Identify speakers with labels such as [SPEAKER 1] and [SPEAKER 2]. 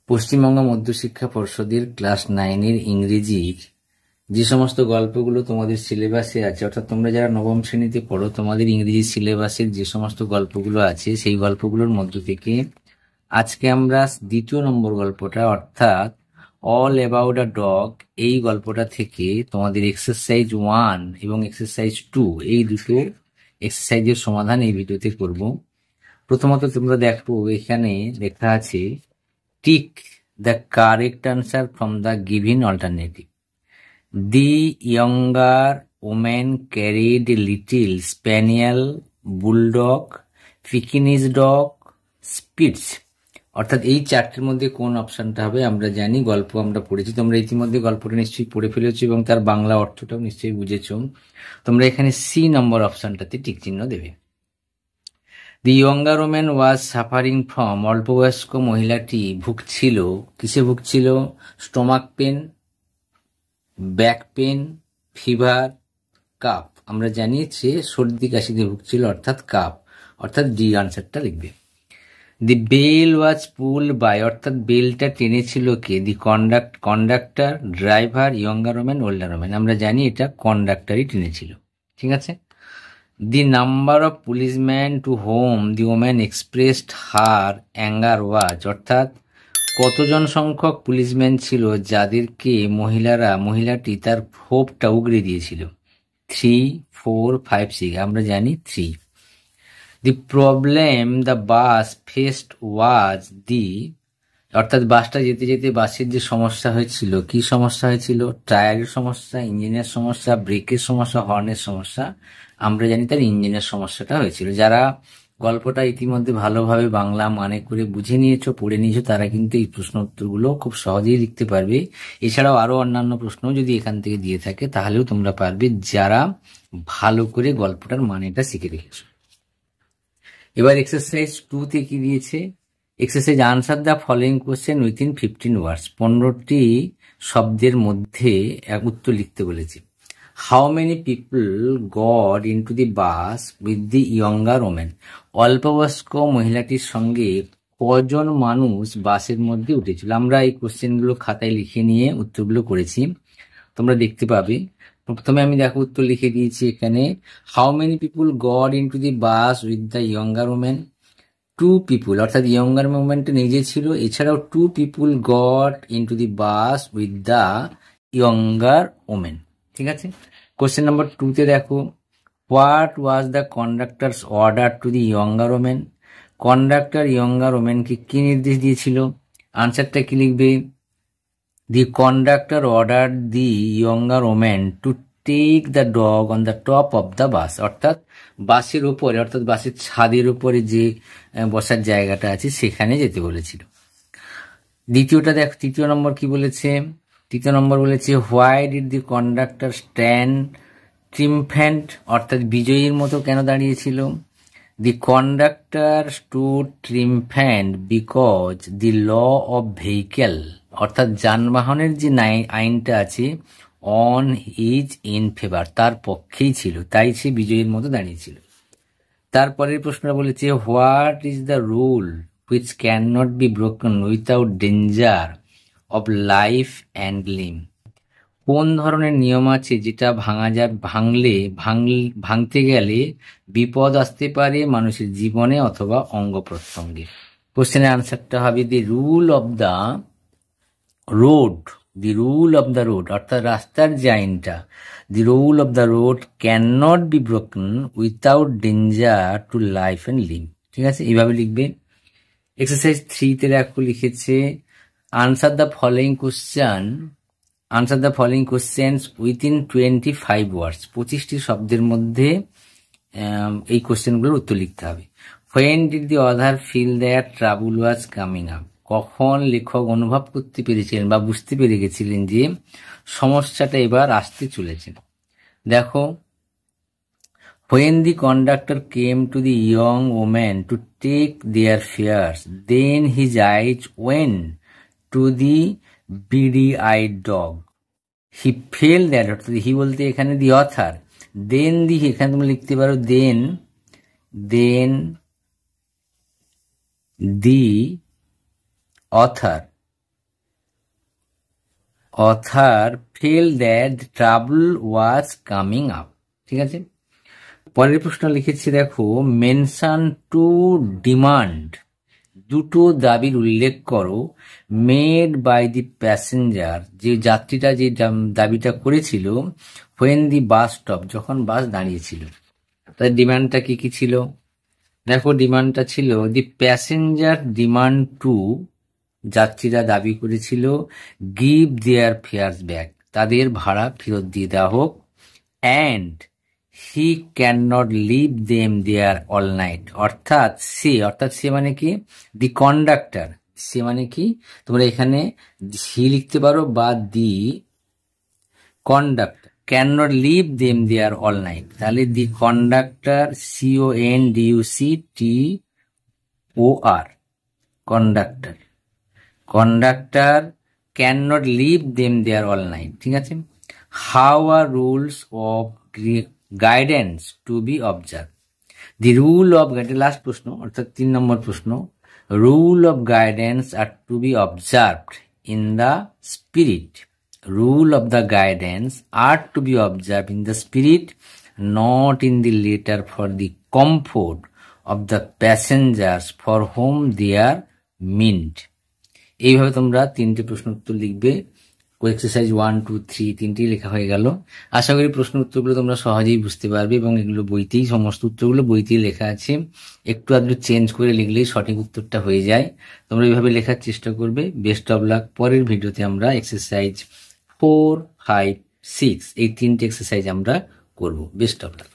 [SPEAKER 1] পশ্চিমবঙ্গ মধ্যশিক্ষা পর্ষদের ক্লাস 9-এর ইংরেজির যে সমস্ত গল্পগুলো তোমাদের সিলেবাসে আছে, অর্থাৎ তোমরা যারা নবম শ্রেণীতে পড়ো, তোমাদের ইংরেজি সিলেবাসের যে সমস্ত গল্পগুলো আছে সেই গল্পগুলোর মধ্য থেকে আজকে আমরা 2য় নম্বর গল্পটা, অর্থাৎ অল অ্যাবাউট আ ডগ, এই গল্পটা থেকে তোমাদের এক্সারসাইজ 1 এবং এক্সারসাইজ 2 এই দুটো এক্সারসাইজের সমাধান এই ভিডিওতে করব। প্রথমত তোমরা দেখো, এখানে লেখা আছে tick the correct answer from the given alternative. The younger woman carried a little spaniel, bulldog, Pekingese dog, Spitz. অর্থাৎ এই চারটির মধ্যে কোন অপশনটা হবে? আমরা জানি, গল্প আমরা পড়েছি, তোমরা ইতিমধ্যে গল্পটা নিশ্চয়ই পড়ে ফেলেছো এবং তার বাংলা অর্থটাও নিশ্চয়ই বুঝেছো। তোমরা এখানে সি নম্বর অপশনটাতে টিক চিহ্ন দেবে। The younger woman was suffering from, অল্পবয়স্ক মহিলাটি ভুগছিল, কিসে ভুগছিল? Stomach pain, back pain, fever, cough. আমরা জানি সে সর্দি কাশিতে ভুগছিল, অর্থাৎ কাপ, অর্থাৎ ডি আনসারটা লিখবে। The bell was pool by, অর্থাৎ বেলটা টেনেছিল কে? The conductor, driver, younger woman, older woman. আমরা জানি এটা কন্ডাক্টরই টেনেছিল। ঠিক আছে। The number of policemen to whom the woman expressed her anger was, অর্থাৎ কতজন সংখ্যক পুলিশম্যান ছিল যাদেরকে মহিলাটি তার ক্ষোভটা উগরে দিয়েছিল? 3, 4, 5, 6। আমরা জানি 3। The problem the bus faced was the, অর্থাৎ বাসটা যেতে যেতে বাসের যে সমস্যা হয়েছিল, কি সমস্যা হয়েছিল? টায়ারের সমস্যা, ইঞ্জিনের সমস্যা, ব্রেকের সমস্যা, হর্নের সমস্যা। আমরা জানি তার ইঞ্জিনের সমস্যাটা হয়েছিল। যারা গল্পটা ইতিমধ্যে ভালোভাবে বাংলা মানে করে বুঝে নিয়েছো, পড়ে নিয়েছো, তারা কিন্তু এই প্রশ্ন উত্তরগুলো খুব সহজেই লিখতে পারবে। এছাড়াও আরো অন্যান্য প্রশ্ন যদি এখান থেকে দিয়ে থাকে তাহলেও তোমরা পারবে, যারা ভালো করে গল্পটার মানেটা শিখে রেখেছো। এবার এক্সারসাইজ 2-তে কি দিয়েছে? Exercise answer the following question within 15 words, 15টি শব্দের মধ্যে এক উত্তর লিখতে বলেছে। How many people got into the bus with the younger women, অল্পবয়স্ক মহিলাটির সঙ্গে কজন মানুষ বাসের মধ্যে উঠেছিল? আমরা এই কোশ্চেনগুলো খাতায় লিখে নিয়ে উত্তরগুলো করেছি, তোমরা দেখতে পাবে। প্রথমে আমি দেখো উত্তর লিখে দিয়েছি এখানে। How many people got into the bus with the younger women? 2 people, অর্থাৎ ইয়ঙ্গার ওমেনটা নিজে ছিল, এছাড়াও 2 people got into the bus with the younger women. ঠিক আছে। কোশ্চেন নাম্বার 2-তে দেখো, what was the conductor's order to the younger women? Conductor younger ওমেনকে কি নির্দেশ দিয়েছিল? আনসারটা কি লিখবে? The conductor order the younger women to take the dog on the top of the bus, অর্থাৎ বাসের উপরে, অর্থাৎ বাসের ছাদের উপরে যে বসার জায়গাটা আছে সেখানে যেতে বলেছিল। দ্বিতীয়টা দেখ, 3য় নম্বর কি বলেছে? 3য় নম্বর বলেছে why did the conductor stand triumphant, অর্থাৎ বিজয়ীর মতো কেন দাঁড়িয়েছিল? The conductor stood triumphant because the law of vehicle, অর্থাৎ যানবাহনের যে আইনটা আছে অন হিজ ইন ফেভার, তার পক্ষেই ছিল, তাই সে বিজয়ীর মতো দাঁড়িয়েছিল। তারপরের প্রশ্নটা বলেছে what is the rule which can not be broken without danger of life and limb, কোন ধরনের নিয়ম আছে যেটা ভাঙতে গেলে বিপদ আসতে পারে মানুষের জীবনে অথবা অঙ্গ প্রত্যঙ্গে? কোশ্চেনের আনসারটা হবে the rule of the road, the rule of the road, অর্থাৎ রাস্তার যে আইনটা, the rule of the road can not be broken without danger to life and limb. ঠিক আছে, এইভাবে লিখবে। এক্সারসাইজ 3-তে দেখো লিখেছে answer the following question, answer the following questions within 25 words, 25টি শব্দের মধ্যে এই কোশ্চেনগুলোর উত্তর লিখতে হবে। When did the author feel that trouble was coming up, কখন লেখক অনুভব করতে পেরেছিলেন বা বুঝতে পেরে গেছিলেন যে সমস্যাটা এবার আসতে চলেছে? দেখো, when the conductor came to the young woman to take their fares, then his eyes went to the beady eyed dog, he fell that, অর্থাৎ হি বলতে এখানে দি অথার, দেন দি, এখানে তুমি লিখতে পারো দেন দি author other fail that trouble was coming up. ঠিক আছে, পরের প্রশ্ন লিখেছি দেখো, মেনশন টু ডিমান্ড, দুটো দাবির উল্লেখ করো, মেড বাই দি প্যাসেঞ্জার, যে যাত্রীটা যে দাবিটা করেছিল, হোয়েন দি বাস স্টপ, যখন বাস দাঁড়িয়েছিল। তার ডিমান্ডটা কি কি ছিল? দেখো ডিমান্ডটা ছিল, দি প্যাসেঞ্জার ডিমান্ড টু, যাত্রীরা দাবি করেছিল, গিভ দেয়ার ফেয়ার্স ব্যাক, তাদের ভাড়া ফেরত দিয়ে দেওয়া হোক, and he can not leave them there all night, অর্থাৎ সে মানে কি, দি কন্ডাক্টর, সে মানে কি, তোমরা এখানে হি লিখতে পারো বা the conductor, can not leave them there all night, তাহলে the conductor, CONDUCTOR, conductor can not leave them there all night. ঠিক আছে, how are rules of guidance to be observe, the rule of guidance, last প্রশ্ন অর্থাৎ 3 নম্বর প্রশ্ন, rule of guidance are to be observed in the spirit, rule of the guidance are to be observed in the spirit, not in the letter, for the comfort of the passengers for whom they are meant। এইভাবে তোমরা 3টে প্রশ্ন উত্তর লিখবে। Exercise 1, 2, 3 3টেই লেখা হয়ে গেল। আশা করি প্রশ্ন উত্তরগুলো তোমরা সহজেই বুঝতে পারবে এবং এগুলো বইতেই, সমস্ত উত্তরগুলো বইতেই লেখা আছে, একটু আধটু চেঞ্জ করে লিখলেই সঠিক উত্তরটা হয়ে যায়। তোমরা এইভাবে লেখার চেষ্টা করবে। Best of luck. পরের ভিডিওতে আমরা এক্সারসাইজ 4, 5, 6 এই 3টে এক্সারসাইজ আমরা করব। Best of luck.